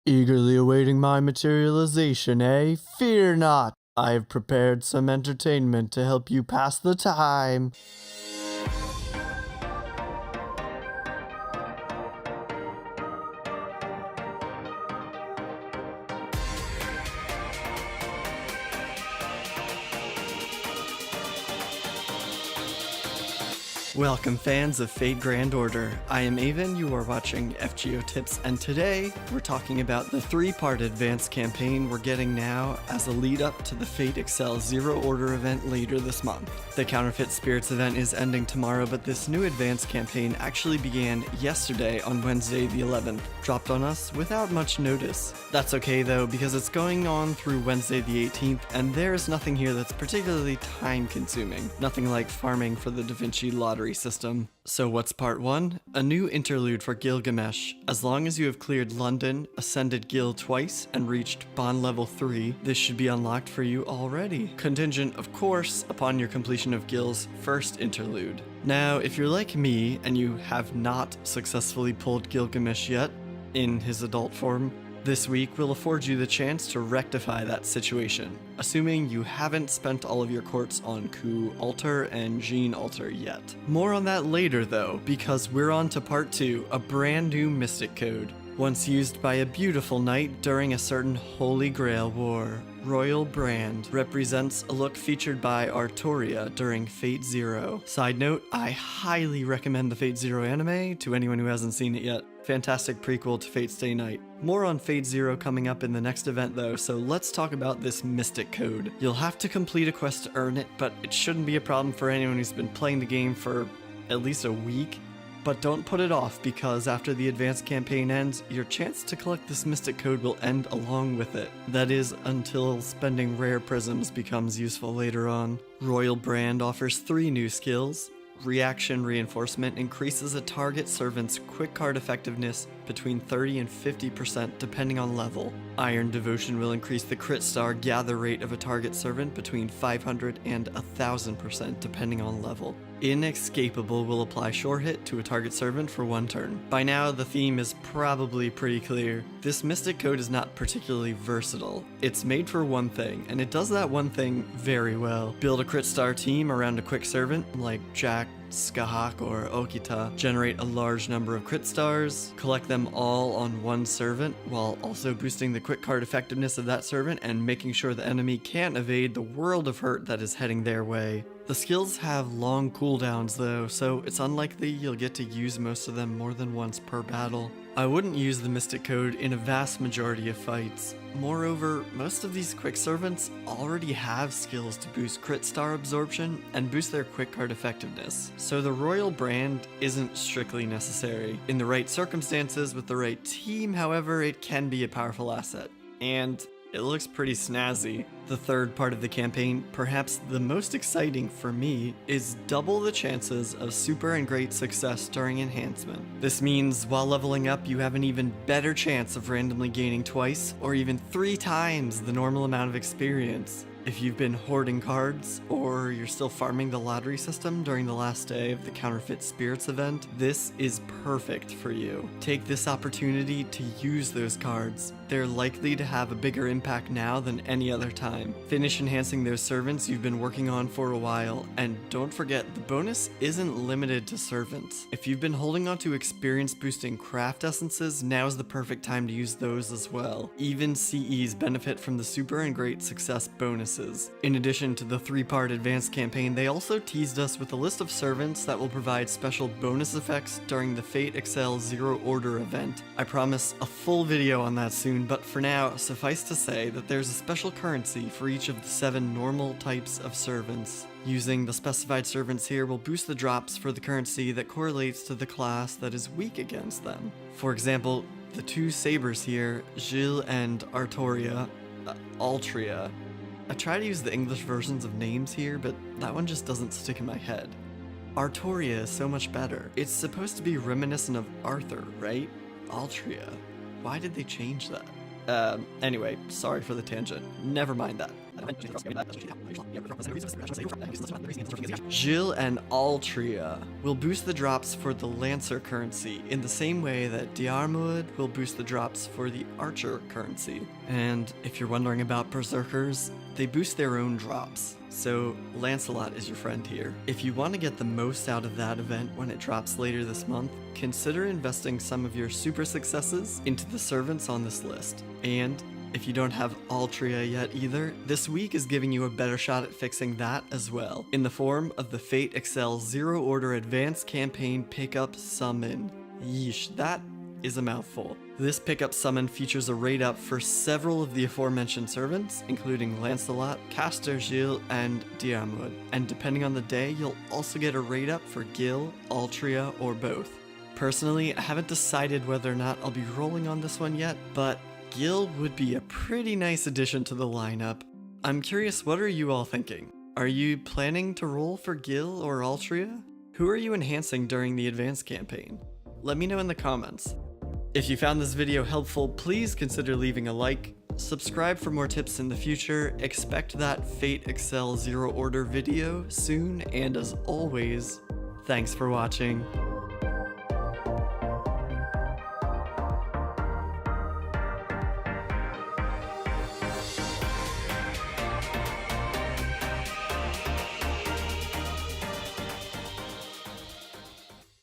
Eagerly awaiting my materialization, eh? Fear not! I have prepared some entertainment to help you pass the time. Welcome fans of Fate Grand Order. I am Avon, you are watching FGO Tips, and today we're talking about the 3-part advanced campaign we're getting now as a lead up to the Fate Excel Zero Order event later this month. The Counterfeit Spirits event is ending tomorrow, but this new advanced campaign actually began yesterday on Wednesday the 11th, dropped on us without much notice. That's okay though, because it's going on through Wednesday the 18th, and there's nothing here that's particularly time consuming. Nothing like farming for the Da Vinci lottery system. So what's part 1? A new interlude for Gilgamesh. As long as you have cleared London, ascended Gil twice, and reached bond level 3, this should be unlocked for you already. Contingent, of course, upon your completion of Gil's first interlude. Now, if you're like me, and you have not successfully pulled Gilgamesh yet, in his adult form, this week will afford you the chance to rectify that situation, assuming you haven't spent all of your quartz on Ku Altar and Jean Altar yet. More on that later though, because we're on to part 2, a brand new mystic code, once used by a beautiful knight during a certain Holy Grail war. Royal Brand represents a look featured by Artoria during Fate Zero. Side note, I highly recommend the Fate Zero anime to anyone who hasn't seen it yet. Fantastic prequel to Fate Stay Night. More on Fate Zero coming up in the next event though, so let's talk about this Mystic Code. You'll have to complete a quest to earn it, but it shouldn't be a problem for anyone who's been playing the game for at least a week. But don't put it off, because after the advanced campaign ends, your chance to collect this Mystic Code will end along with it. That is, until spending rare prisms becomes useful later on. Royal Brand offers 3 new skills. Reaction Reinforcement increases a target servant's quick card effectiveness between 30 and 50% depending on level. Iron Devotion will increase the crit star gather rate of a target servant between 500 and 1000% depending on level. Inescapable will apply sure hit to a target servant for 1 turn. By now, the theme is probably pretty clear. This Mystic Code is not particularly versatile. It's made for one thing, and it does that one thing very well. Build a crit star team around a quick servant, like Jack, Skahak, or Okita, generate a large number of crit stars, collect them all on one servant, while also boosting the quick card effectiveness of that servant and making sure the enemy can't evade the world of hurt that is heading their way. The skills have long cooldowns though, so it's unlikely you'll get to use most of them more than once per battle. I wouldn't use the Mystic Code in a vast majority of fights. Moreover, most of these quick servants already have skills to boost crit star absorption and boost their quick card effectiveness, so the Royal Brand isn't strictly necessary. In the right circumstances with the right team, however, it can be a powerful asset. And it looks pretty snazzy. The 3rd part of the campaign, perhaps the most exciting for me, is double the chances of super and great success during Enhancement. This means while leveling up, you have an even better chance of randomly gaining twice or even 3 times the normal amount of experience. If you've been hoarding cards, or you're still farming the lottery system during the last day of the Counterfeit Spirits event, this is perfect for you. Take this opportunity to use those cards. They're likely to have a bigger impact now than any other time. Finish enhancing those servants you've been working on for a while, and don't forget, the bonus isn't limited to servants. If you've been holding on to experience boosting craft essences, now's the perfect time to use those as well. Even CEs benefit from the super and great success bonuses. In addition to the 3-part advanced campaign, they also teased us with a list of servants that will provide special bonus effects during the Fate Excel Zero Order event. I promise a full video on that soon, but for now, suffice to say that there's a special currency for each of the 7 normal types of servants. Using the specified servants here will boost the drops for the currency that correlates to the class that is weak against them. For example, the 2 sabers here, Gilles and Artoria, Altria. I try to use the English versions of names here, but that one just doesn't stick in my head. Artoria is so much better. It's supposed to be reminiscent of Arthur, right? Altria. Why did they change that? Anyway, sorry for the tangent. Never mind that. Gil and Altria will boost the drops for the Lancer currency in the same way that Diarmuid will boost the drops for the Archer currency. And if you're wondering about Berserkers, they boost their own drops. So Lancelot is your friend here. If you want to get the most out of that event when it drops later this month, consider investing some of your super successes into the servants on this list. And if you don't have Altria yet either, this week is giving you a better shot at fixing that as well, in the form of the Fate Excel Zero Order Advanced Campaign Pickup Summon. Yeesh, that is a mouthful. This pickup summon features a raid up for several of the aforementioned servants, including Lancelot, Castor, Gil, and Diarmuid. And depending on the day, you'll also get a raid up for Gil, Altria, or both. Personally, I haven't decided whether or not I'll be rolling on this one yet, but Gil would be a pretty nice addition to the lineup. I'm curious, what are you all thinking? Are you planning to roll for Gil or Altria? Who are you enhancing during the advanced campaign? Let me know in the comments. If you found this video helpful, please consider leaving a like, subscribe for more tips in the future, expect that Fate Excel Zero Order video soon, and as always, thanks for watching.